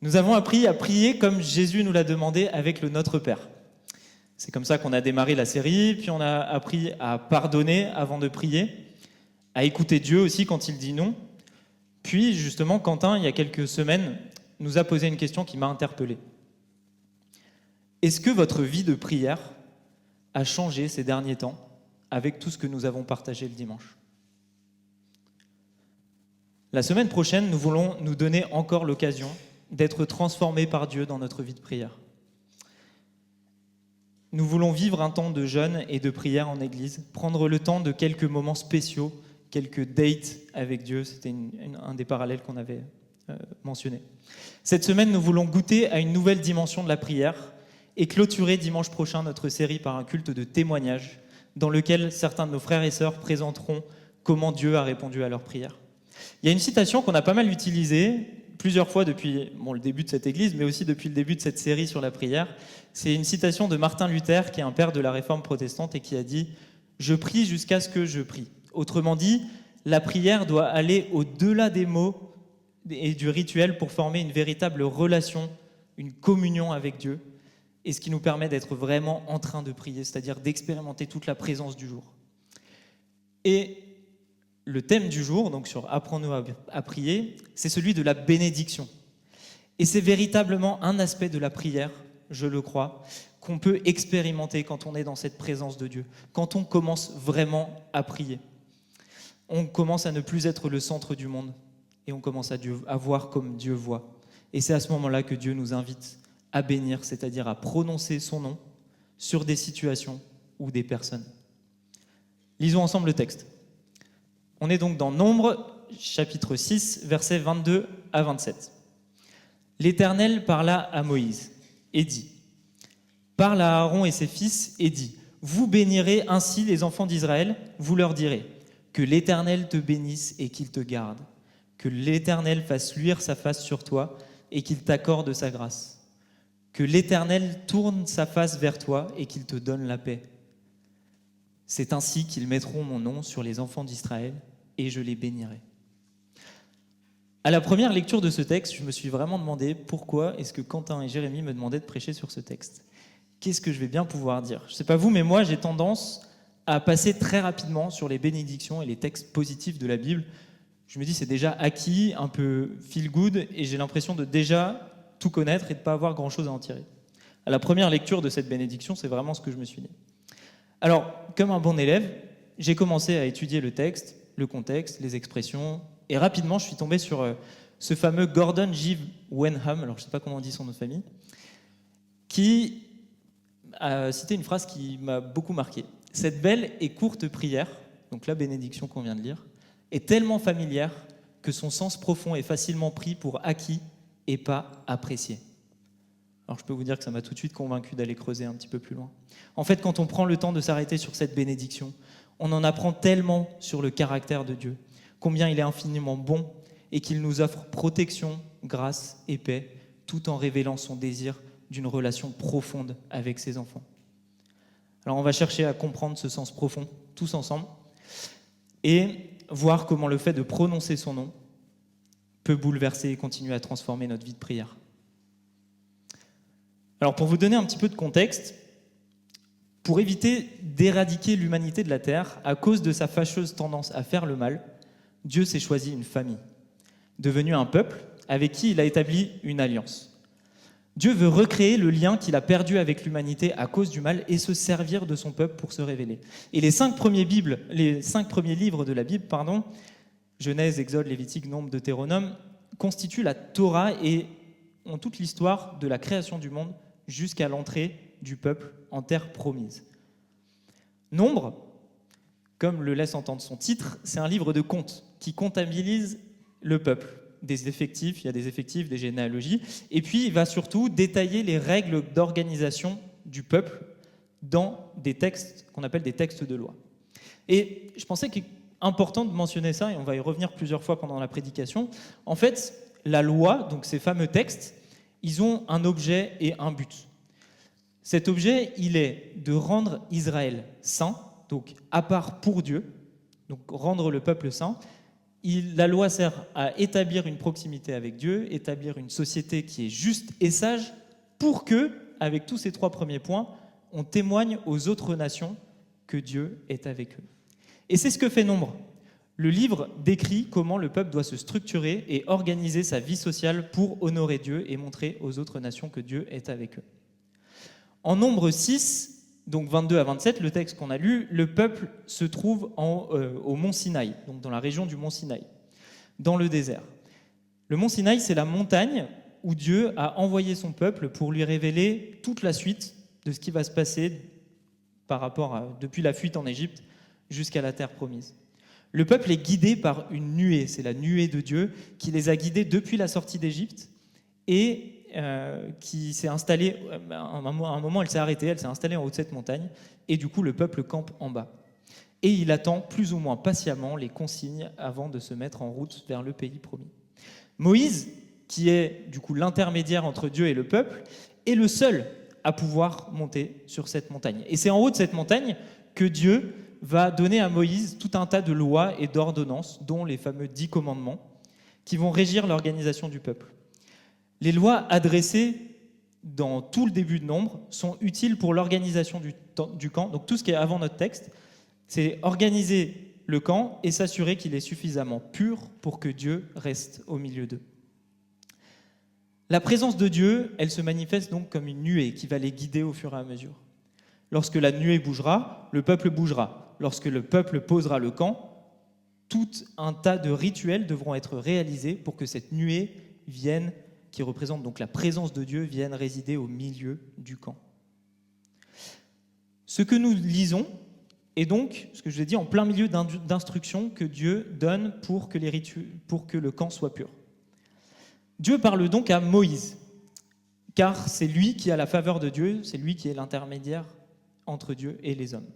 Nous avons appris à prier comme Jésus nous l'a demandé avec le Notre Père. C'est comme ça qu'on a démarré la série, puis on a appris à pardonner avant de prier, à écouter Dieu aussi quand il dit non. Puis justement, Quentin, il y a quelques semaines, nous a posé une question qui m'a interpellé. Est-ce que votre vie de prière a changé ces derniers temps avec tout ce que nous avons partagé le dimanche ? La semaine prochaine, nous voulons nous donner encore l'occasion d'être transformés par Dieu dans notre vie de prière. Nous voulons vivre un temps de jeûne et de prière en Église, prendre le temps de quelques moments spéciaux, quelques dates avec Dieu, c'était un des parallèles qu'on avait mentionné. Cette semaine, nous voulons goûter à une nouvelle dimension de la prière et clôturer dimanche prochain notre série par un culte de témoignage dans lequel certains de nos frères et sœurs présenteront comment Dieu a répondu à leurs prières. Il y a une citation qu'on a pas mal utilisée plusieurs fois depuis le début de cette église, mais aussi depuis le début de cette série sur la prière. C'est une citation de Martin Luther, qui est un père de la Réforme protestante et qui a dit « Je prie jusqu'à ce que je prie ». Autrement dit, la prière doit aller au-delà des mots et du rituel pour former une véritable relation, une communion avec Dieu, et ce qui nous permet d'être vraiment en train de prier, c'est-à-dire d'expérimenter toute la présence du jour. Et le thème du jour, donc sur Apprends-nous à prier, c'est celui de la bénédiction. Et c'est véritablement un aspect de la prière, je le crois, qu'on peut expérimenter quand on est dans cette présence de Dieu, quand on commence vraiment à prier. On commence à ne plus être le centre du monde et on commence à voir comme Dieu voit. Et c'est à ce moment-là que Dieu nous invite à bénir, c'est-à-dire à prononcer son nom sur des situations ou des personnes. Lisons ensemble le texte. On est donc dans Nombres, chapitre 6, versets 22 à 27. L'Éternel parla à Moïse et dit « Parle à Aaron et ses fils et dit « Vous bénirez ainsi les enfants d'Israël, vous leur direz « Que l'Éternel te bénisse et qu'il te garde, que l'Éternel fasse luire sa face sur toi et qu'il t'accorde sa grâce, que l'Éternel tourne sa face vers toi et qu'il te donne la paix. C'est ainsi qu'ils mettront mon nom sur les enfants d'Israël et je les bénirai. » À la première lecture de ce texte, je me suis vraiment demandé pourquoi est-ce que Quentin et Jérémie me demandaient de prêcher sur ce texte. Qu'est-ce que je vais bien pouvoir dire ? Je ne sais pas vous, mais moi j'ai tendance à passer très rapidement sur les bénédictions et les textes positifs de la Bible. Je me dis c'est déjà acquis, un peu feel good, et j'ai l'impression de déjà tout connaître et de ne pas avoir grand-chose à en tirer. À la première lecture de cette bénédiction, c'est vraiment ce que je me suis dit. Alors, comme un bon élève, j'ai commencé à étudier le texte, le contexte, les expressions, et rapidement, je suis tombé sur ce fameux Gordon J. Wenham, alors je ne sais pas comment on dit son nom de famille, qui a cité une phrase qui m'a beaucoup marqué. « Cette belle et courte prière, donc la bénédiction qu'on vient de lire, est tellement familière que son sens profond est facilement pris pour acquis et pas apprécié. » Alors je peux vous dire que ça m'a tout de suite convaincu d'aller creuser un petit peu plus loin. En fait, quand on prend le temps de s'arrêter sur cette bénédiction, on en apprend tellement sur le caractère de Dieu, combien il est infiniment bon et qu'il nous offre protection, grâce et paix, tout en révélant son désir d'une relation profonde avec ses enfants. Alors on va chercher à comprendre ce sens profond, tous ensemble, et voir comment le fait de prononcer son nom peut bouleverser et continuer à transformer notre vie de prière. Alors pour vous donner un petit peu de contexte, pour éviter d'éradiquer l'humanité de la terre à cause de sa fâcheuse tendance à faire le mal, Dieu s'est choisi une famille, devenu un peuple avec qui il a établi une alliance. Dieu veut recréer le lien qu'il a perdu avec l'humanité à cause du mal et se servir de son peuple pour se révéler. Et les 5 premiers livres de la Bible, Genèse, Exode, Lévitique, Nombre, Deutéronome, constituent la Torah et ont toute l'histoire de la création du monde jusqu'à l'entrée du peuple en terre promise. Nombre, comme le laisse entendre son titre, c'est un livre de contes qui comptabilise le peuple. Des effectifs, il y a des effectifs, des généalogies, et puis il va surtout détailler les règles d'organisation du peuple dans des textes qu'on appelle des textes de loi. Et je pensais qu'il est important de mentionner ça, et on va y revenir plusieurs fois pendant la prédication. En fait, la loi, donc ces fameux textes, ils ont un objet et un but. Cet objet, il est de rendre Israël saint, donc à part pour Dieu, donc rendre le peuple saint, La loi sert à établir une proximité avec Dieu, établir une société qui est juste et sage, pour que, avec tous ces 3 premiers points, on témoigne aux autres nations que Dieu est avec eux. Et c'est ce que fait Nombre. Le livre décrit comment le peuple doit se structurer et organiser sa vie sociale pour honorer Dieu et montrer aux autres nations que Dieu est avec eux. En Nombre 6, donc 22 à 27, le texte qu'on a lu, le peuple se trouve au mont Sinaï, donc dans la région du mont Sinaï, dans le désert. Le mont Sinaï, c'est la montagne où Dieu a envoyé son peuple pour lui révéler toute la suite de ce qui va se passer depuis la fuite en Égypte jusqu'à la terre promise. Le peuple est guidé par une nuée, c'est la nuée de Dieu qui les a guidés depuis la sortie d'Égypte et qui s'est installée, à un moment elle s'est arrêtée, elle s'est installée en haut de cette montagne et du coup le peuple campe en bas. Et il attend plus ou moins patiemment les consignes avant de se mettre en route vers le pays promis. Moïse, qui est du coup l'intermédiaire entre Dieu et le peuple, est le seul à pouvoir monter sur cette montagne. Et c'est en haut de cette montagne que Dieu va donner à Moïse tout un tas de lois et d'ordonnances, dont les fameux 10 commandements, qui vont régir l'organisation du peuple. Les lois adressées dans tout le début de Nombre sont utiles pour l'organisation du camp. Donc tout ce qui est avant notre texte, c'est organiser le camp et s'assurer qu'il est suffisamment pur pour que Dieu reste au milieu d'eux. La présence de Dieu, elle se manifeste donc comme une nuée qui va les guider au fur et à mesure. Lorsque la nuée bougera, le peuple bougera. Lorsque le peuple posera le camp, tout un tas de rituels devront être réalisés pour que cette nuée vienne, qui représente donc la présence de Dieu, vienne résider au milieu du camp. Ce que nous lisons est donc, ce que je vous ai dit, en plein milieu d'instructions que Dieu donne pour que le camp soit pur. Dieu parle donc à Moïse, car c'est lui qui a la faveur de Dieu, c'est lui qui est l'intermédiaire entre Dieu et les hommes.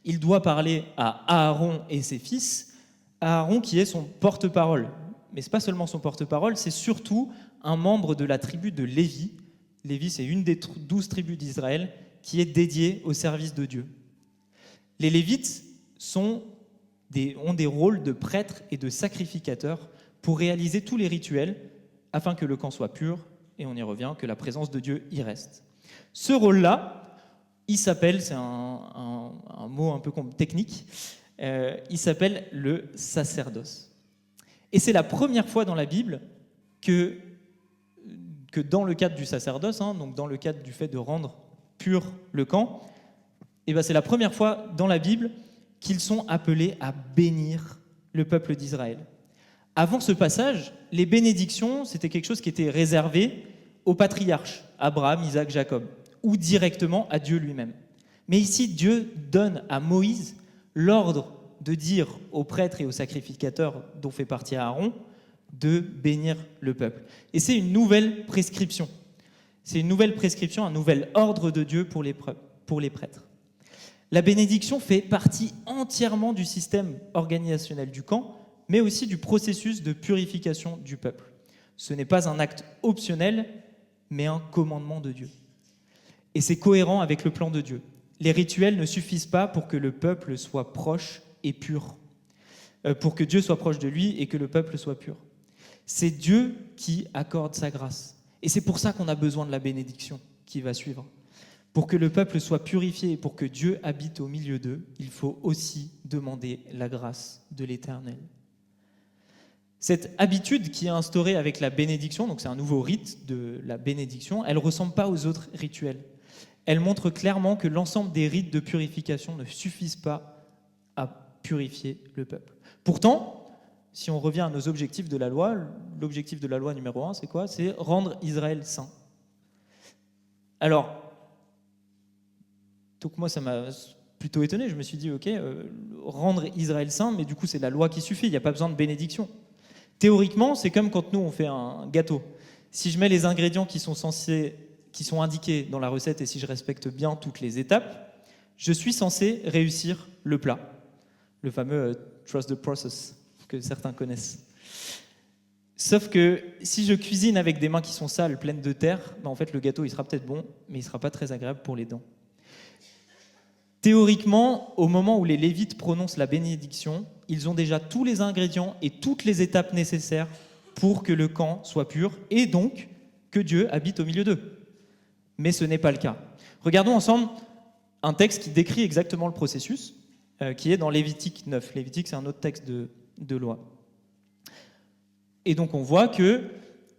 Il doit parler à Aaron et ses fils, Aaron qui est son porte-parole. Mais ce n'est pas seulement son porte-parole, c'est surtout un membre de la tribu de Lévi. Lévi, c'est une des 12 tribus d'Israël qui est dédiée au service de Dieu. Les Lévites ont des rôles de prêtres et de sacrificateurs pour réaliser tous les rituels afin que le camp soit pur, et on y revient, que la présence de Dieu y reste. Ce rôle-là, il s'appelle, c'est un mot un peu technique, il s'appelle le sacerdoce. Et c'est la première fois dans la Bible que dans le cadre du sacerdoce, donc dans le cadre du fait de rendre pur le camp, c'est la première fois dans la Bible qu'ils sont appelés à bénir le peuple d'Israël. Avant ce passage, les bénédictions, c'était quelque chose qui était réservé aux patriarches, Abraham, Isaac, Jacob, ou directement à Dieu lui-même. Mais ici, Dieu donne à Moïse l'ordre de dire aux prêtres et aux sacrificateurs dont fait partie Aaron de bénir le peuple. Et c'est une nouvelle prescription. C'est une nouvelle prescription, un nouvel ordre de Dieu pour les prêtres. La bénédiction fait partie entièrement du système organisationnel du camp, mais aussi du processus de purification du peuple. Ce n'est pas un acte optionnel, mais un commandement de Dieu. Et c'est cohérent avec le plan de Dieu. Les rituels ne suffisent pas pour que le peuple soit proche et pur, pour que Dieu soit proche de lui et que le peuple soit pur. C'est Dieu qui accorde sa grâce. Et c'est pour ça qu'on a besoin de la bénédiction qui va suivre. Pour que le peuple soit purifié et pour que Dieu habite au milieu d'eux, il faut aussi demander la grâce de l'Éternel. Cette habitude qui est instaurée avec la bénédiction, donc c'est un nouveau rite de la bénédiction, elle ne ressemble pas aux autres rituels. Elle montre clairement que l'ensemble des rites de purification ne suffisent pas à purifier le peuple. Pourtant, si on revient à nos objectifs de la loi, l'objectif de la loi numéro 1, c'est quoi ? C'est rendre Israël saint. Alors, donc moi ça m'a plutôt étonné, je me suis dit, ok, rendre Israël saint, mais du coup c'est la loi qui suffit, il n'y a pas besoin de bénédiction. Théoriquement, c'est comme quand nous on fait un gâteau. Si je mets les ingrédients qui sont indiqués dans la recette et si je respecte bien toutes les étapes, je suis censé réussir le plat. Le fameux trust the process que certains connaissent. Sauf que si je cuisine avec des mains qui sont sales, pleines de terre, en fait le gâteau il sera peut-être bon, mais il ne sera pas très agréable pour les dents. Théoriquement, au moment où les Lévites prononcent la bénédiction, ils ont déjà tous les ingrédients et toutes les étapes nécessaires pour que le camp soit pur et donc que Dieu habite au milieu d'eux. Mais ce n'est pas le cas. Regardons ensemble un texte qui décrit exactement le processus, qui est dans Lévitique 9. Lévitique, c'est un autre texte de loi. Et donc on voit que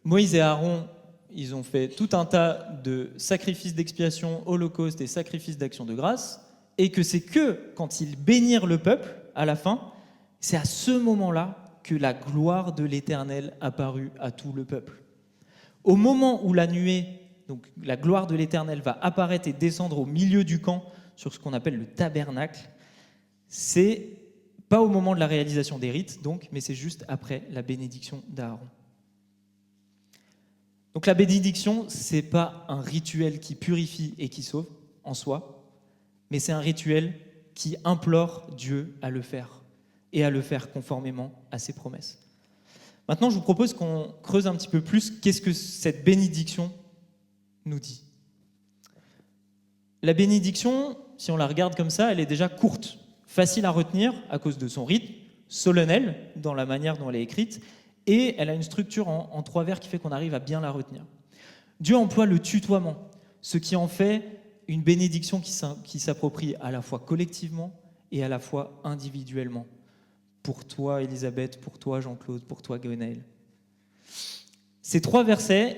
Moïse et Aaron, ils ont fait tout un tas de sacrifices d'expiation, holocaustes et sacrifices d'action de grâce, et que c'est que quand ils bénirent le peuple, à la fin, c'est à ce moment-là que la gloire de l'Éternel apparut à tout le peuple. Au moment où la nuée, donc la gloire de l'Éternel, va apparaître et descendre au milieu du camp sur ce qu'on appelle le tabernacle, c'est pas au moment de la réalisation des rites, donc, mais c'est juste après la bénédiction d'Aaron. Donc la bénédiction, c'est pas un rituel qui purifie et qui sauve en soi, mais c'est un rituel qui implore Dieu à le faire et à le faire conformément à ses promesses. Maintenant, je vous propose qu'on creuse un petit peu plus qu'est-ce que cette bénédiction nous dit. La bénédiction, si on la regarde comme ça, elle est déjà courte, facile à retenir à cause de son rythme, solennel dans la manière dont elle est écrite, et elle a une structure en 3 vers qui fait qu'on arrive à bien la retenir. Dieu emploie le tutoiement, ce qui en fait une bénédiction qui s'approprie à la fois collectivement et à la fois individuellement. Pour toi, Elisabeth, pour toi, Jean-Claude, pour toi, Gwenaël. Ces 3 versets,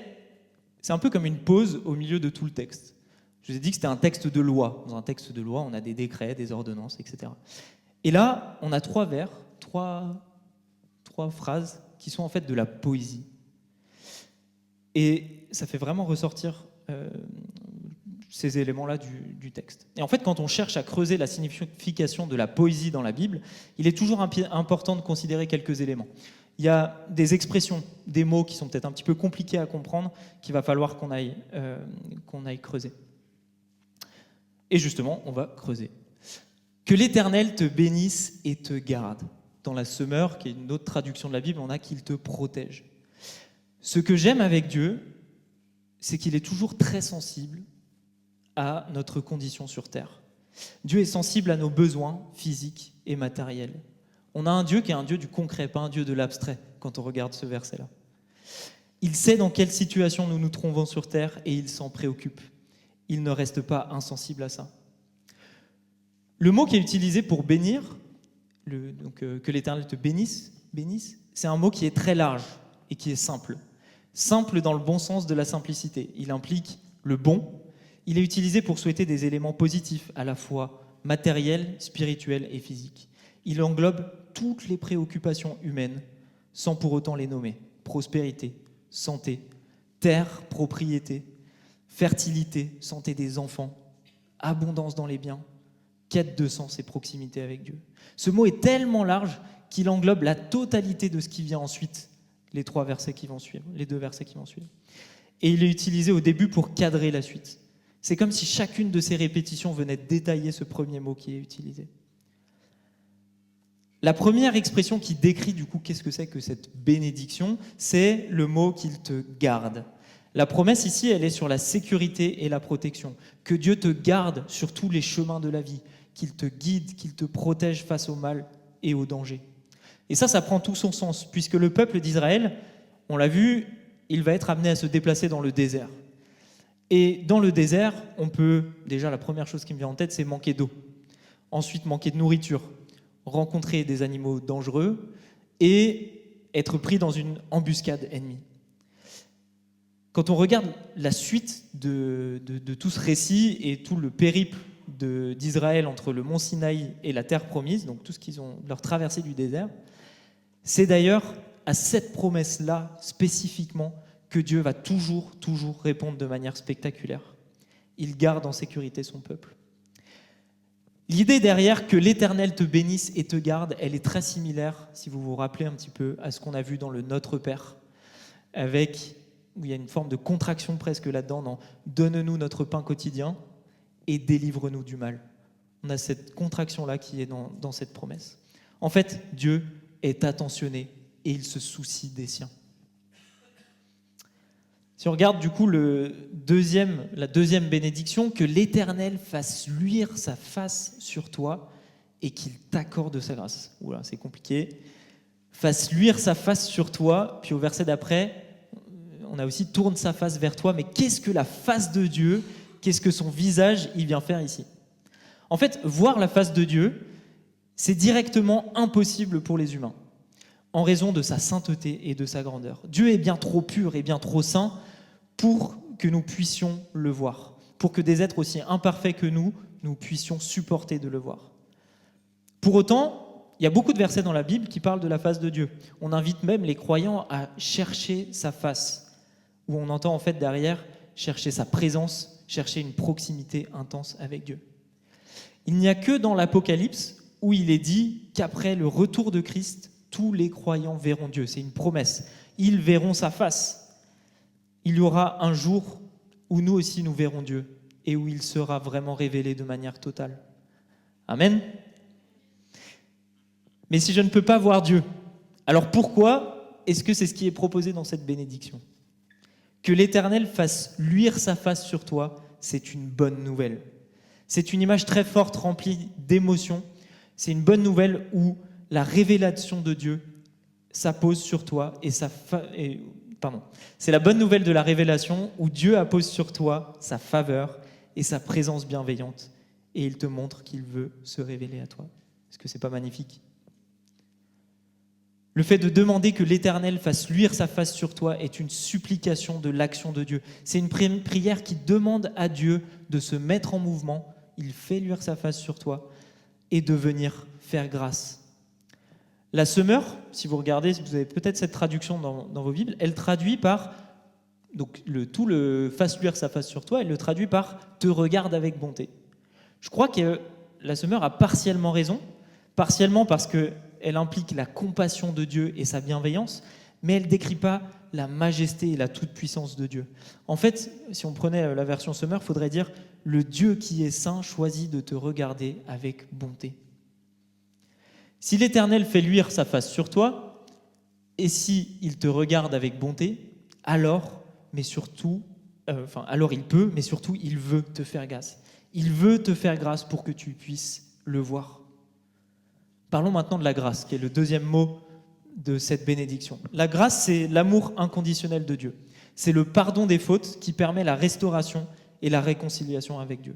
c'est un peu comme une pause au milieu de tout le texte. Je vous ai dit que c'était un texte de loi. Dans un texte de loi, on a des décrets, des ordonnances, etc. Et là, on a 3 vers, 3 phrases qui sont en fait de la poésie. Et ça fait vraiment ressortir ces éléments-là du texte. Et en fait, quand on cherche à creuser la signification de la poésie dans la Bible, il est toujours important de considérer quelques éléments. Il y a des expressions, des mots qui sont peut-être un petit peu compliqués à comprendre, qu'il va falloir qu'on aille creuser. Et justement, on va creuser. Que l'Éternel te bénisse et te garde. Dans la Semeur, qui est une autre traduction de la Bible, on a qu'il te protège. Ce que j'aime avec Dieu, c'est qu'il est toujours très sensible à notre condition sur terre. Dieu est sensible à nos besoins physiques et matériels. On a un Dieu qui est un Dieu du concret, pas un Dieu de l'abstrait, quand on regarde ce verset-là. Il sait dans quelle situation nous nous trouvons sur terre et il s'en préoccupe. Il ne reste pas insensible à ça. Le mot qui est utilisé pour bénir, que l'Éternel te bénisse, c'est un mot qui est très large et qui est simple. Simple dans le bon sens de la simplicité. Il implique le bon. Il est utilisé pour souhaiter des éléments positifs, à la fois matériels, spirituels et physiques. Il englobe toutes les préoccupations humaines, sans pour autant les nommer. Prospérité, santé, terre, propriété, fertilité, santé des enfants, abondance dans les biens, quête de sens et proximité avec Dieu. Ce mot est tellement large qu'il englobe la totalité de ce qui vient ensuite, les 2 versets qui vont suivre. Et il est utilisé au début pour cadrer la suite. C'est comme si chacune de ces répétitions venait détailler ce premier mot qui est utilisé. La première expression qui décrit du coup qu'est-ce que c'est que cette bénédiction, c'est le mot qu'il te garde. La promesse ici, elle est sur la sécurité et la protection. Que Dieu te garde sur tous les chemins de la vie, qu'il te guide, qu'il te protège face au mal et au danger. Et ça prend tout son sens, puisque le peuple d'Israël, on l'a vu, il va être amené à se déplacer dans le désert. Et dans le désert, on peut, déjà la première chose qui me vient en tête, c'est manquer d'eau. Ensuite, manquer de nourriture, rencontrer des animaux dangereux et être pris dans une embuscade ennemie. Quand on regarde la suite de tout ce récit et tout le périple d'Israël entre le mont Sinaï et la terre promise, donc tout ce qu'ils ont, leur traversée du désert, c'est d'ailleurs à cette promesse-là spécifiquement que Dieu va toujours répondre de manière spectaculaire. Il garde en sécurité son peuple. L'idée derrière que l'Éternel te bénisse et te garde, elle est très similaire, si vous vous rappelez un petit peu, à ce qu'on a vu dans le Notre Père, où il y a une forme de contraction presque là-dedans, dans « Donne-nous notre pain quotidien et délivre-nous du mal ». On a cette contraction-là qui est dans cette promesse. En fait, Dieu est attentionné et il se soucie des siens. Si on regarde du coup la deuxième bénédiction, que l'Éternel fasse luire sa face sur toi et qu'il t'accorde sa grâce. Oula, c'est compliqué. Fasse luire sa face sur toi, puis au verset d'après, on a aussi tourne sa face vers toi, mais qu'est-ce que la face de Dieu, qu'est-ce que son visage, il vient faire ici? En fait, voir la face de Dieu, c'est directement impossible pour les humains, en raison de sa sainteté et de sa grandeur. Dieu est bien trop pur et bien trop saint pour que nous puissions le voir, pour que des êtres aussi imparfaits que nous puissions supporter de le voir. Pour autant, il y a beaucoup de versets dans la Bible qui parlent de la face de Dieu. On invite même les croyants à chercher sa face, où on entend en fait derrière chercher sa présence, chercher une proximité intense avec Dieu. Il n'y a que dans l'Apocalypse où il est dit qu'après le retour de Christ, tous les croyants verront Dieu. C'est une promesse. Ils verront sa face. Il y aura un jour où nous aussi nous verrons Dieu et où il sera vraiment révélé de manière totale. Amen. Mais si je ne peux pas voir Dieu, alors pourquoi est-ce que c'est ce qui est proposé dans cette bénédiction? Que l'Éternel fasse luire sa face sur toi, c'est une bonne nouvelle. C'est une image très forte, remplie d'émotions. C'est une bonne nouvelle où la révélation de Dieu s'appose sur toi c'est la bonne nouvelle de la révélation où Dieu appose sur toi sa faveur et sa présence bienveillante et il te montre qu'il veut se révéler à toi. Est-ce que c'est pas magnifique? Le fait de demander que l'Éternel fasse luire sa face sur toi est une supplication de l'action de Dieu. C'est une prière qui demande à Dieu de se mettre en mouvement. Il fait luire sa face sur toi et de venir faire grâce. La Semeur, si vous regardez, vous avez peut-être cette traduction dans vos Bibles, elle traduit par, donc tout le fasse luire sa face sur toi, elle le traduit par te regarde avec bonté. Je crois que la Semeur a partiellement raison, partiellement parce qu'elle implique la compassion de Dieu et sa bienveillance, mais elle ne décrit pas la majesté et la toute-puissance de Dieu. En fait, si on prenait la version Semeur, il faudrait dire « Le Dieu qui est saint choisit de te regarder avec bonté ». Si l'Éternel fait luire sa face sur toi, et si il te regarde avec bonté, alors il peut, mais surtout il veut te faire grâce. Il veut te faire grâce pour que tu puisses le voir. Parlons maintenant de la grâce, qui est le deuxième mot de cette bénédiction. La grâce, c'est l'amour inconditionnel de Dieu. C'est le pardon des fautes qui permet la restauration et la réconciliation avec Dieu.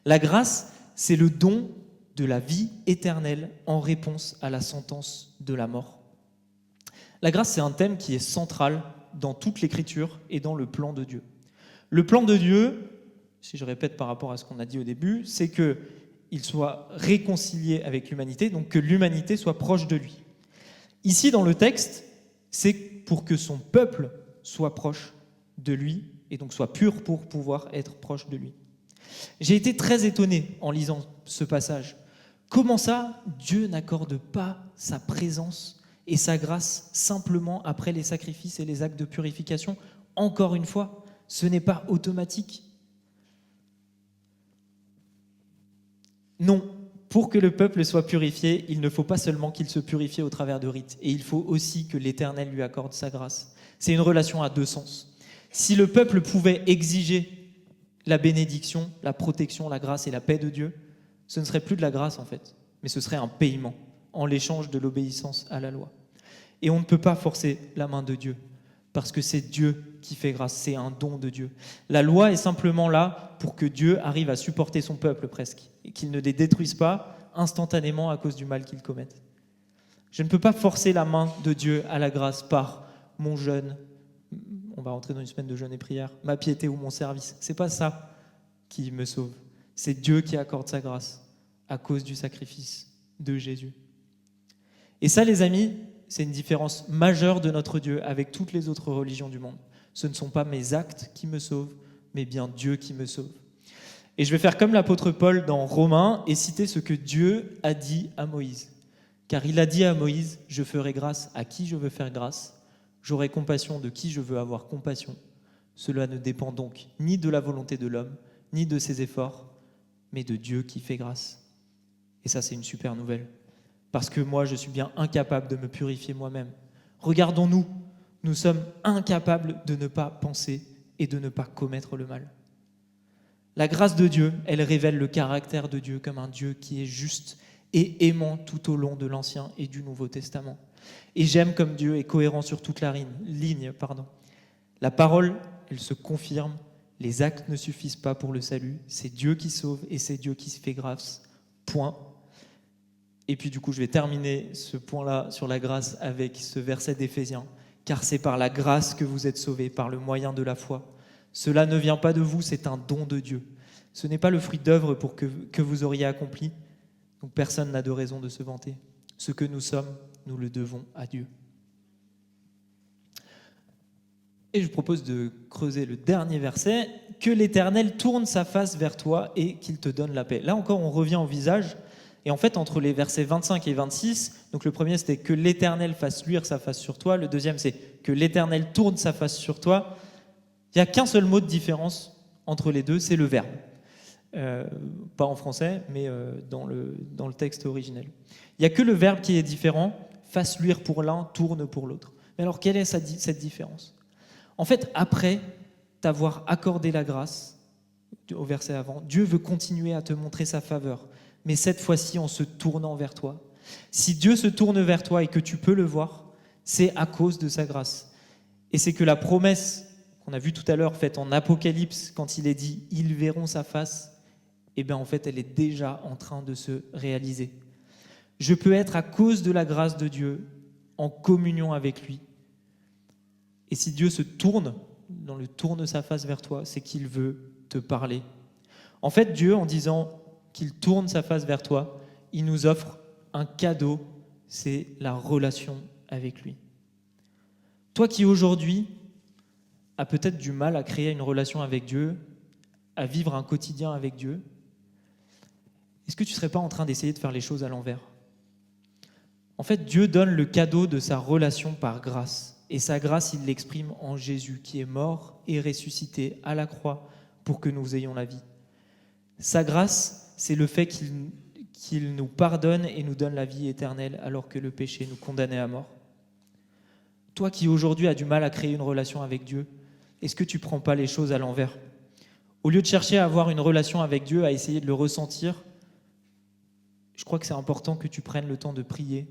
La grâce, c'est le don de la vie éternelle en réponse à la sentence de la mort. La grâce, c'est un thème qui est central dans toute l'Écriture et dans le plan de Dieu. Le plan de Dieu, si je répète par rapport à ce qu'on a dit au début, c'est qu'il soit réconcilié avec l'humanité, donc que l'humanité soit proche de lui. Ici, dans le texte, c'est pour que son peuple soit proche de lui et donc soit pur pour pouvoir être proche de lui. J'ai été très étonné en lisant ce passage. Comment ça, Dieu n'accorde pas sa présence et sa grâce simplement après les sacrifices et les actes de purification? Encore une fois, ce n'est pas automatique. Non, pour que le peuple soit purifié, il ne faut pas seulement qu'il se purifie au travers de rites, et il faut aussi que l'Éternel lui accorde sa grâce. C'est une relation à deux sens. Si le peuple pouvait exiger la bénédiction, la protection, la grâce et la paix de Dieu, ce ne serait plus de la grâce en fait, mais ce serait un paiement en l'échange de l'obéissance à la loi. Et on ne peut pas forcer la main de Dieu, parce que c'est Dieu qui fait grâce, c'est un don de Dieu. La loi est simplement là pour que Dieu arrive à supporter son peuple presque, et qu'il ne les détruise pas instantanément à cause du mal qu'ils commettent. Je ne peux pas forcer la main de Dieu à la grâce par mon jeûne, on va rentrer dans une semaine de jeûne et prière, ma piété ou mon service. C'est pas ça qui me sauve. C'est Dieu qui accorde sa grâce à cause du sacrifice de Jésus. Et ça, les amis, c'est une différence majeure de notre Dieu avec toutes les autres religions du monde. Ce ne sont pas mes actes qui me sauvent, mais bien Dieu qui me sauve. Et je vais faire comme l'apôtre Paul dans Romains et citer ce que Dieu a dit à Moïse. Car il a dit à Moïse, je ferai grâce à qui je veux faire grâce, j'aurai compassion de qui je veux avoir compassion. Cela ne dépend donc ni de la volonté de l'homme, ni de ses efforts, mais de Dieu qui fait grâce. Et ça, c'est une super nouvelle. Parce que moi, je suis bien incapable de me purifier moi-même. Regardons-nous, nous sommes incapables de ne pas penser et de ne pas commettre le mal. La grâce de Dieu, elle révèle le caractère de Dieu comme un Dieu qui est juste et aimant tout au long de l'Ancien et du Nouveau Testament. Et j'aime comme Dieu est cohérent sur toute la ligne. La parole, elle se confirme, les actes ne suffisent pas pour le salut, c'est Dieu qui sauve et c'est Dieu qui se fait grâce. Point. Et puis du coup, je vais terminer ce point-là sur la grâce avec ce verset d'Éphésiens. Car c'est par la grâce que vous êtes sauvés, par le moyen de la foi. Cela ne vient pas de vous, c'est un don de Dieu. Ce n'est pas le fruit d'œuvre que vous auriez accompli, donc personne n'a de raison de se vanter. Ce que nous sommes, nous le devons à Dieu. Et je propose de creuser le dernier verset, que l'Éternel tourne sa face vers toi et qu'il te donne la paix. Là encore, on revient au visage. Et en fait, entre les versets 25 et 26, donc le premier c'était que l'Éternel fasse luire sa face sur toi, le deuxième c'est que l'Éternel tourne sa face sur toi. Il n'y a qu'un seul mot de différence entre les deux, c'est le verbe. Pas en français, mais dans le texte originel. Il n'y a que le verbe qui est différent, fasse luire pour l'un, tourne pour l'autre. Mais alors, quelle est cette différence ? En fait, après t'avoir accordé la grâce, au verset avant, Dieu veut continuer à te montrer sa faveur, mais cette fois-ci en se tournant vers toi. Si Dieu se tourne vers toi et que tu peux le voir, c'est à cause de sa grâce. Et c'est que la promesse qu'on a vue tout à l'heure, faite en Apocalypse, quand il est dit « ils verront sa face », eh bien en fait, elle est déjà en train de se réaliser. Je peux être à cause de la grâce de Dieu en communion avec lui. Et si Dieu se tourne sa face vers toi, c'est qu'il veut te parler. En fait, Dieu, en disant qu'il tourne sa face vers toi, il nous offre un cadeau, c'est la relation avec lui. Toi qui aujourd'hui as peut-être du mal à créer une relation avec Dieu, à vivre un quotidien avec Dieu, est-ce que tu ne serais pas en train d'essayer de faire les choses à l'envers ? En fait, Dieu donne le cadeau de sa relation par grâce. Et sa grâce, il l'exprime en Jésus, qui est mort et ressuscité à la croix pour que nous ayons la vie. Sa grâce, c'est le fait qu'il nous pardonne et nous donne la vie éternelle alors que le péché nous condamnait à mort. Toi qui aujourd'hui as du mal à créer une relation avec Dieu, est-ce que tu ne prends pas les choses à l'envers ? Au lieu de chercher à avoir une relation avec Dieu, à essayer de le ressentir, je crois que c'est important que tu prennes le temps de prier,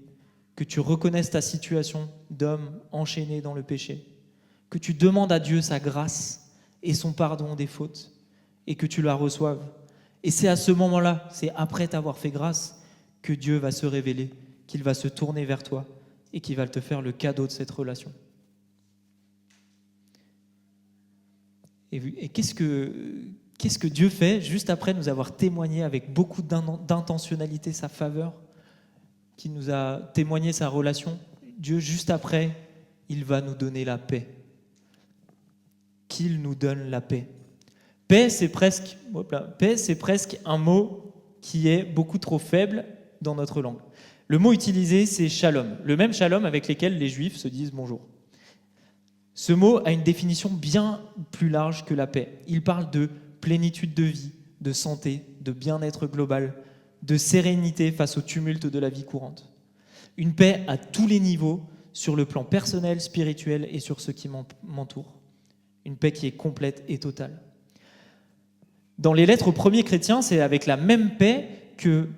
que tu reconnaisses ta situation d'homme enchaîné dans le péché, que tu demandes à Dieu sa grâce et son pardon des fautes, et que tu la reçoives. Et c'est à ce moment-là, c'est après t'avoir fait grâce, que Dieu va se révéler, qu'il va se tourner vers toi et qu'il va te faire le cadeau de cette relation. Et qu'est-ce que Dieu fait juste après nous avoir témoigné avec beaucoup d'intentionnalité sa faveur, qui nous a témoigné sa relation? Dieu, juste après, il va nous donner la paix. Qu'il nous donne la paix. Paix, c'est presque un mot qui est beaucoup trop faible dans notre langue. Le mot utilisé, c'est shalom, le même shalom avec lequel les Juifs se disent bonjour. Ce mot a une définition bien plus large que la paix. Il parle de plénitude de vie, de santé, de bien-être global, de sérénité face au tumulte de la vie courante. Une paix à tous les niveaux, sur le plan personnel, spirituel et sur ce qui m'entoure. Une paix qui est complète et totale. Dans les lettres aux premiers chrétiens, c'est avec la même paix que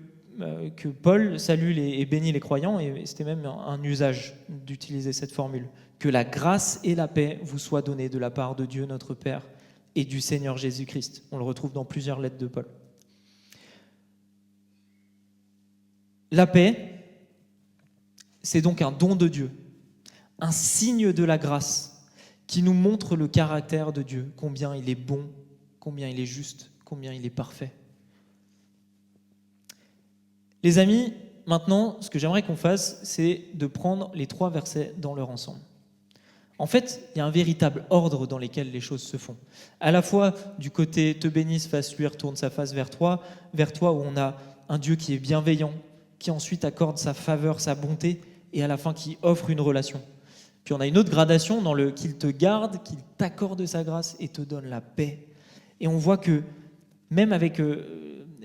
Paul salue et bénit les croyants, et c'était même un usage d'utiliser cette formule. Que la grâce et la paix vous soient données de la part de Dieu notre Père et du Seigneur Jésus-Christ. On le retrouve dans plusieurs lettres de Paul. La paix, c'est donc un don de Dieu, un signe de la grâce qui nous montre le caractère de Dieu, combien il est bon, combien il est juste, combien il est parfait. Les amis, maintenant, ce que j'aimerais qu'on fasse, c'est de prendre les 3 versets dans leur ensemble. En fait, il y a un véritable ordre dans lequel les choses se font. À la fois du côté « te bénisse, fasse luire, tourne sa face vers toi », où on a un Dieu qui est bienveillant, qui ensuite accorde sa faveur, sa bonté, et à la fin qui offre une relation. Puis on a une autre gradation dans le « qu'il te garde, qu'il t'accorde sa grâce et te donne la paix ». Et on voit que même avec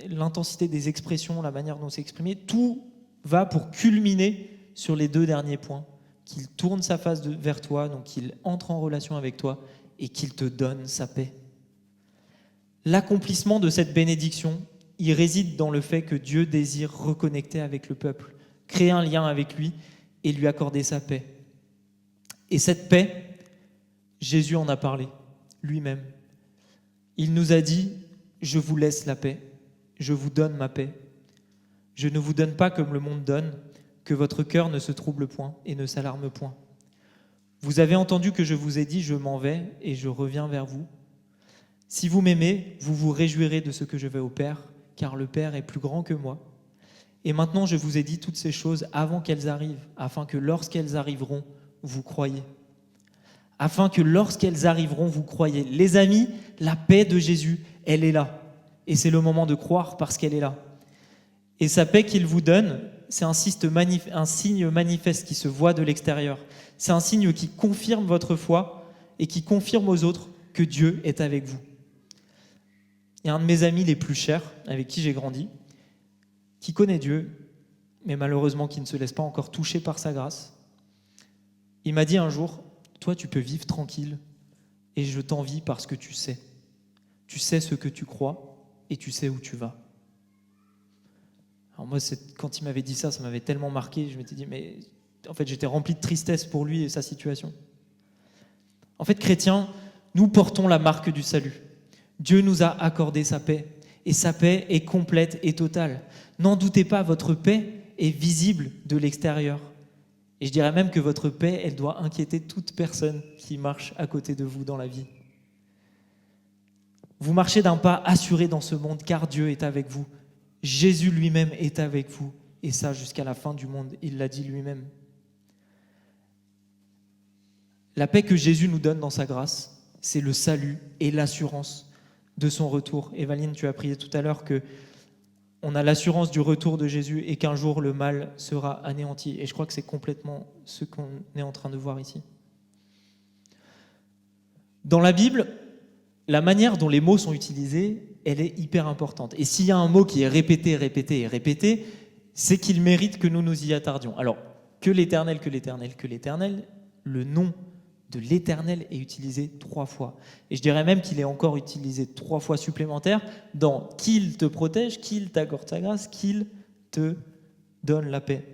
l'intensité des expressions, la manière dont c'est exprimé, tout va pour culminer sur les 2 derniers points. Qu'il tourne sa face vers toi, donc qu'il entre en relation avec toi et qu'il te donne sa paix. L'accomplissement de cette bénédiction, il réside dans le fait que Dieu désire reconnecter avec le peuple, créer un lien avec lui et lui accorder sa paix. Et cette paix, Jésus en a parlé lui-même. Il nous a dit « Je vous laisse la paix, je vous donne ma paix. Je ne vous donne pas comme le monde donne, que votre cœur ne se trouble point et ne s'alarme point. Vous avez entendu que je vous ai dit « Je m'en vais et je reviens vers vous. Si vous m'aimez, vous vous réjouirez de ce que je vais au Père, car le Père est plus grand que moi. Et maintenant je vous ai dit toutes ces choses avant qu'elles arrivent, afin que lorsqu'elles arriveront, vous croyiez. » Afin que lorsqu'elles arriveront, vous croyiez. Les amis, la paix de Jésus, elle est là. Et c'est le moment de croire parce qu'elle est là. Et sa paix qu'il vous donne, c'est un signe manifeste qui se voit de l'extérieur. C'est un signe qui confirme votre foi et qui confirme aux autres que Dieu est avec vous. Il y a un de mes amis les plus chers, avec qui j'ai grandi, qui connaît Dieu, mais malheureusement qui ne se laisse pas encore toucher par sa grâce. Il m'a dit un jour, « Toi, tu peux vivre tranquille et je t'envie parce que tu sais. Tu sais ce que tu crois et tu sais où tu vas. » Alors moi, quand il m'avait dit ça, ça m'avait tellement marqué, je m'étais dit, mais en fait, j'étais rempli de tristesse pour lui et sa situation. En fait, chrétiens, nous portons la marque du salut. Dieu nous a accordé sa paix et sa paix est complète et totale. N'en doutez pas, votre paix est visible de l'extérieur. Et je dirais même que votre paix, elle doit inquiéter toute personne qui marche à côté de vous dans la vie. Vous marchez d'un pas assuré dans ce monde car Dieu est avec vous. Jésus lui-même est avec vous. Et ça, jusqu'à la fin du monde, il l'a dit lui-même. La paix que Jésus nous donne dans sa grâce, c'est le salut et l'assurance de son retour. Evaline, tu as prié tout à l'heure que on a l'assurance du retour de Jésus et qu'un jour le mal sera anéanti. Et je crois que c'est complètement ce qu'on est en train de voir ici. Dans la Bible, la manière dont les mots sont utilisés, elle est hyper importante. Et s'il y a un mot qui est répété, répété et répété, c'est qu'il mérite que nous nous y attardions. Alors, que l'Éternel, que l'Éternel, que l'Éternel, le nom de l'Éternel est utilisé 3 fois. Et je dirais même qu'il est encore utilisé 3 fois supplémentaire dans « qu'il te protège »,« qu'il t'accorde sa grâce »,« qu'il te donne la paix ».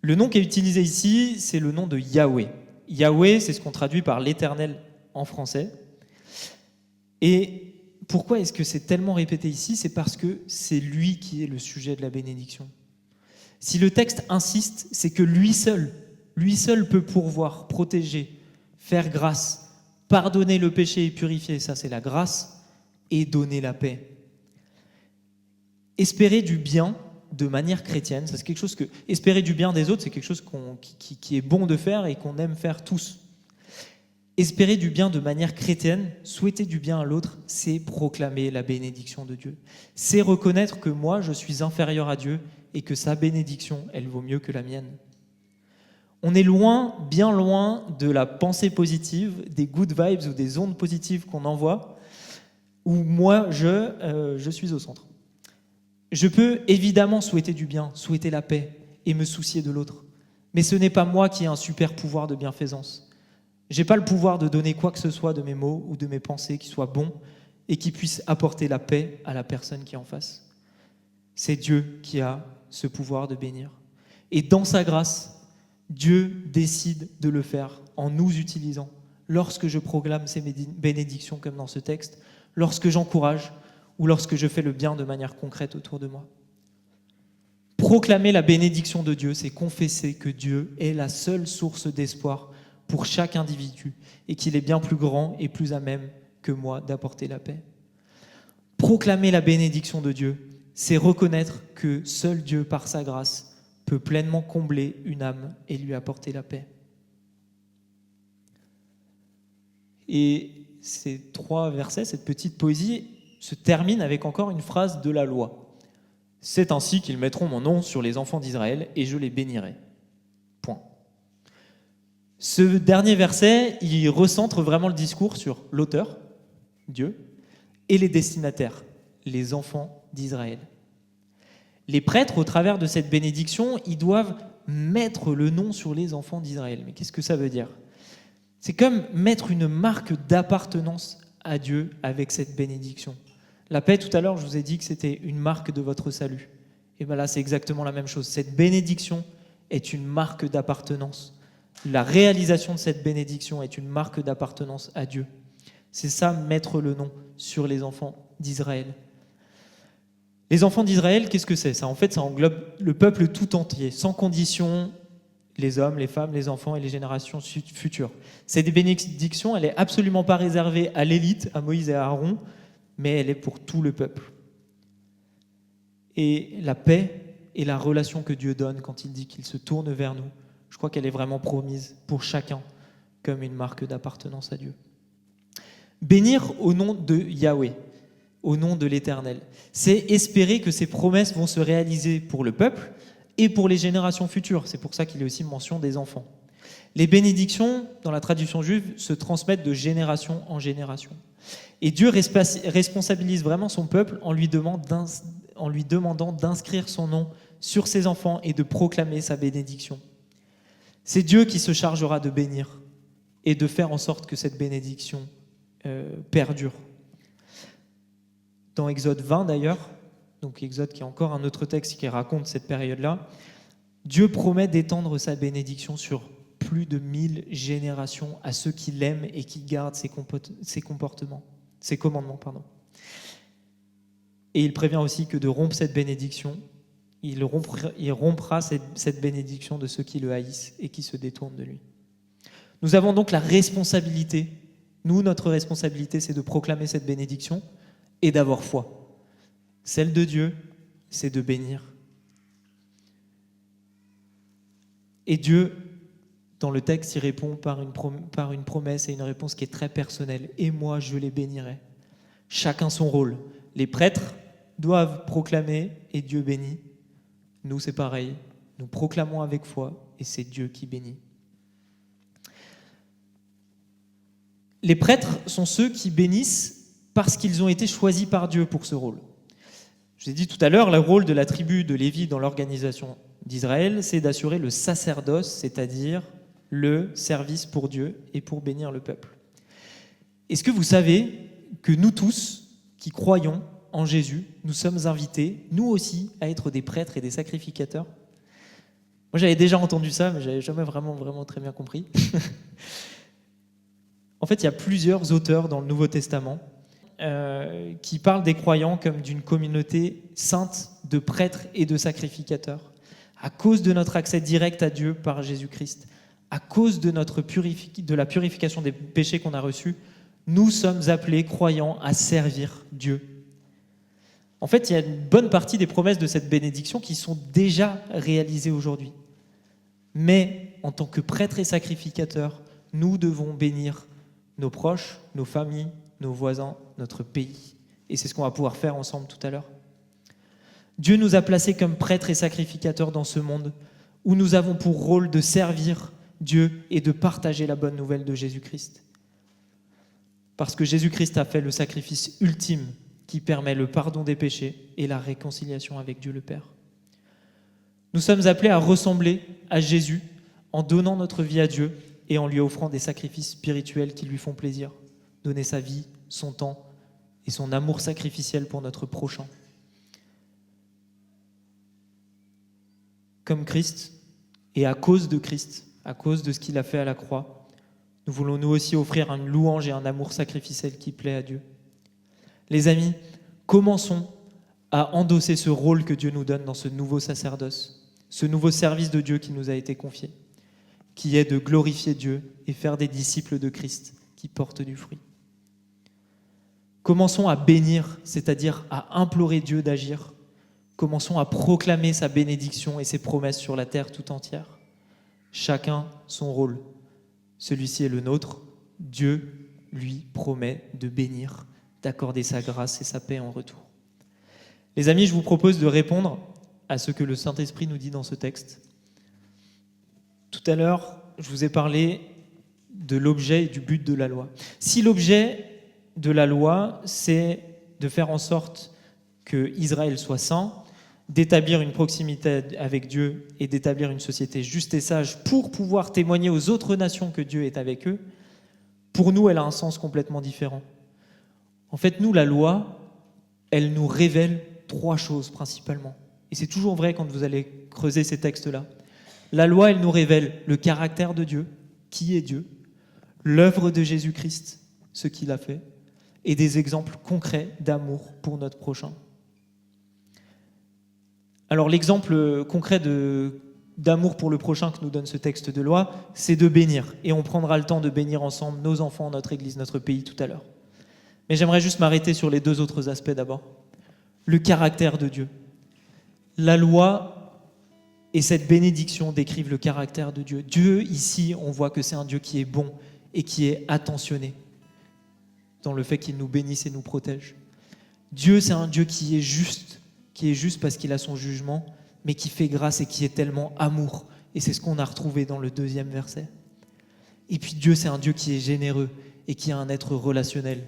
Le nom qui est utilisé ici, c'est le nom de Yahweh. Yahweh, c'est ce qu'on traduit par l'Éternel en français. Et pourquoi est-ce que c'est tellement répété ici ? C'est parce que c'est lui qui est le sujet de la bénédiction. Si le texte insiste, c'est que lui seul peut pourvoir, protéger, faire grâce, pardonner le péché et purifier, ça c'est la grâce, et donner la paix. Espérer du bien de manière chrétienne, ça c'est quelque chose que... Espérer du bien des autres, c'est quelque chose qui est bon de faire et qu'on aime faire tous. Espérer du bien de manière chrétienne, souhaiter du bien à l'autre, c'est proclamer la bénédiction de Dieu. C'est reconnaître que moi, je suis inférieur à Dieu et que sa bénédiction, elle vaut mieux que la mienne. On est loin, bien loin de la pensée positive, des good vibes ou des ondes positives qu'on envoie, où moi, je suis au centre. Je peux évidemment souhaiter du bien, souhaiter la paix et me soucier de l'autre. Mais ce n'est pas moi qui ai un super pouvoir de bienfaisance. Je n'ai pas le pouvoir de donner quoi que ce soit de mes mots ou de mes pensées qui soient bons et qui puissent apporter la paix à la personne qui est en face. C'est Dieu qui a ce pouvoir de bénir. Et dans sa grâce, Dieu décide de le faire en nous utilisant. Lorsque je proclame ces bénédictions comme dans ce texte, lorsque j'encourage ou lorsque je fais le bien de manière concrète autour de moi. Proclamer la bénédiction de Dieu, c'est confesser que Dieu est la seule source d'espoir pour chaque individu et qu'il est bien plus grand et plus à même que moi d'apporter la paix. Proclamer la bénédiction de Dieu, c'est reconnaître que seul Dieu, par sa grâce, peut pleinement combler une âme et lui apporter la paix. Et ces 3 versets, cette petite poésie, se termine avec encore une phrase de la loi. « C'est ainsi qu'ils mettront mon nom sur les enfants d'Israël et je les bénirai. » Point. Ce dernier verset, il recentre vraiment le discours sur l'auteur, Dieu, et les destinataires, les enfants d'Israël. Les prêtres, au travers de cette bénédiction, ils doivent mettre le nom sur les enfants d'Israël. Mais qu'est-ce que ça veut dire ? C'est comme mettre une marque d'appartenance à Dieu avec cette bénédiction. La paix, tout à l'heure, je vous ai dit que c'était une marque de votre salut. Et bien là, c'est exactement la même chose. Cette bénédiction est une marque d'appartenance. La réalisation de cette bénédiction est une marque d'appartenance à Dieu. C'est ça, mettre le nom sur les enfants d'Israël. Les enfants d'Israël, qu'est-ce que c'est ? Ça, en fait, ça englobe le peuple tout entier, sans condition, les hommes, les femmes, les enfants et les générations futures. Cette bénédiction, elle n'est absolument pas réservée à l'élite, à Moïse et à Aaron, mais elle est pour tout le peuple. Et la paix et la relation que Dieu donne quand il dit qu'il se tourne vers nous, je crois qu'elle est vraiment promise pour chacun comme une marque d'appartenance à Dieu. Bénir au nom de Yahweh, au nom de l'Éternel, c'est espérer que ces promesses vont se réaliser pour le peuple et pour les générations futures. C'est pour ça qu'il y a aussi mention des enfants. Les bénédictions, dans la tradition juive, se transmettent de génération en génération. Et Dieu responsabilise vraiment son peuple en lui demandant d'inscrire son nom sur ses enfants et de proclamer sa bénédiction. C'est Dieu qui se chargera de bénir et de faire en sorte que cette bénédiction perdure. Dans Exode 20 d'ailleurs, donc Exode qui est encore un autre texte qui raconte cette période-là, Dieu promet d'étendre sa bénédiction sur plus de 1000 générations à ceux qui l'aiment et qui gardent ses commandements. Et il prévient aussi que de rompre cette bénédiction, il rompra cette bénédiction de ceux qui le haïssent et qui se détournent de lui. Nous avons donc la responsabilité, notre responsabilité, c'est de proclamer cette bénédiction et d'avoir foi. Celle de Dieu, c'est de bénir. Et Dieu, dans le texte, il répond par une promesse et une réponse qui est très personnelle. « Et moi, je les bénirai ». Chacun son rôle. Les prêtres doivent proclamer et Dieu bénit. Nous, c'est pareil. Nous proclamons avec foi et c'est Dieu qui bénit. Les prêtres sont ceux qui bénissent parce qu'ils ont été choisis par Dieu pour ce rôle. Je vous ai dit tout à l'heure, le rôle de la tribu de Lévi dans l'organisation d'Israël, c'est d'assurer le sacerdoce, c'est-à-dire le service pour Dieu et pour bénir le peuple. Est-ce que vous savez que nous tous, qui croyons en Jésus, nous sommes invités, nous aussi, à être des prêtres et des sacrificateurs ? Moi, j'avais déjà entendu ça, mais je n'avais jamais vraiment très bien compris. En fait, il y a plusieurs auteurs dans le Nouveau Testament qui parlent des croyants comme d'une communauté sainte de prêtres et de sacrificateurs, à cause de notre accès direct à Dieu par Jésus-Christ, à cause de la purification des péchés qu'on a reçus, nous sommes appelés, croyants, à servir Dieu. En fait, il y a une bonne partie des promesses de cette bénédiction qui sont déjà réalisées aujourd'hui. Mais en tant que prêtres et sacrificateurs, nous devons bénir nos proches, nos familles, nos voisins, notre pays. Et c'est ce qu'on va pouvoir faire ensemble tout à l'heure. Dieu nous a placés comme prêtres et sacrificateurs dans ce monde où nous avons pour rôle de servir Dieu et de partager la bonne nouvelle de Jésus-Christ. Parce que Jésus-Christ a fait le sacrifice ultime qui permet le pardon des péchés et la réconciliation avec Dieu le Père. Nous sommes appelés à ressembler à Jésus en donnant notre vie à Dieu et en lui offrant des sacrifices spirituels qui lui font plaisir, donner sa vie, son temps et son amour sacrificiel pour notre prochain. Comme Christ, et à cause de Christ, à cause de ce qu'il a fait à la croix, nous voulons nous aussi offrir une louange et un amour sacrificiel qui plaît à Dieu. Les amis, commençons à endosser ce rôle que Dieu nous donne dans ce nouveau sacerdoce, ce nouveau service de Dieu qui nous a été confié, qui est de glorifier Dieu et faire des disciples de Christ qui portent du fruit. Commençons à bénir, c'est-à-dire à implorer Dieu d'agir. Commençons à proclamer sa bénédiction et ses promesses sur la terre tout entière. Chacun son rôle. Celui-ci est le nôtre. Dieu, lui, promet de bénir, d'accorder sa grâce et sa paix en retour. Les amis, je vous propose de répondre à ce que le Saint-Esprit nous dit dans ce texte. Tout à l'heure, je vous ai parlé de l'objet et du but de la loi. Si l'objet de la loi, c'est de faire en sorte que Israël soit saint, d'établir une proximité avec Dieu et d'établir une société juste et sage pour pouvoir témoigner aux autres nations que Dieu est avec eux, pour nous, elle a un sens complètement différent. En fait, nous, la loi, elle nous révèle 3 choses principalement. Et c'est toujours vrai quand vous allez creuser ces textes-là. La loi, elle nous révèle le caractère de Dieu, qui est Dieu, l'œuvre de Jésus-Christ, ce qu'il a fait, et des exemples concrets d'amour pour notre prochain. Alors l'exemple concret d'amour pour le prochain que nous donne ce texte de loi, c'est de bénir. Et on prendra le temps de bénir ensemble nos enfants, notre Église, notre pays tout à l'heure. Mais j'aimerais juste m'arrêter sur les 2 autres aspects d'abord. Le caractère de Dieu. La loi et cette bénédiction décrivent le caractère de Dieu. Dieu, ici, on voit que c'est un Dieu qui est bon et qui est attentionné dans le fait qu'il nous bénisse et nous protège. Dieu, c'est un Dieu qui est juste parce qu'il a son jugement, mais qui fait grâce et qui est tellement amour. Et c'est ce qu'on a retrouvé dans le 2e verset. Et puis Dieu, c'est un Dieu qui est généreux et qui est un être relationnel,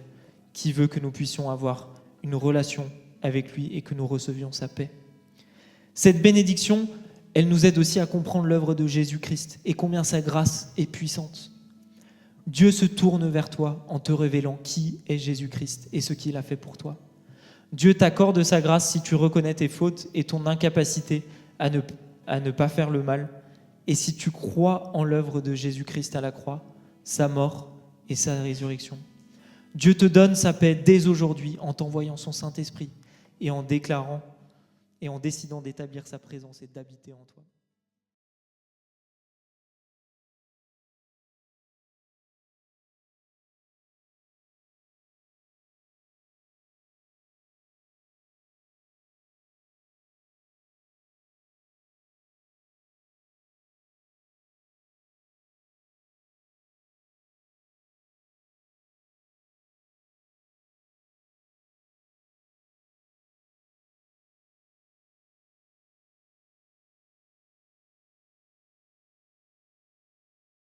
qui veut que nous puissions avoir une relation avec lui et que nous recevions sa paix. Cette bénédiction, elle nous aide aussi à comprendre l'œuvre de Jésus-Christ et combien sa grâce est puissante. Dieu se tourne vers toi en te révélant qui est Jésus-Christ et ce qu'il a fait pour toi. Dieu t'accorde sa grâce si tu reconnais tes fautes et ton incapacité à ne pas faire le mal, et si tu crois en l'œuvre de Jésus-Christ à la croix, sa mort et sa résurrection. Dieu te donne sa paix dès aujourd'hui en t'envoyant son Saint-Esprit et en déclarant et en décidant d'établir sa présence et d'habiter en toi.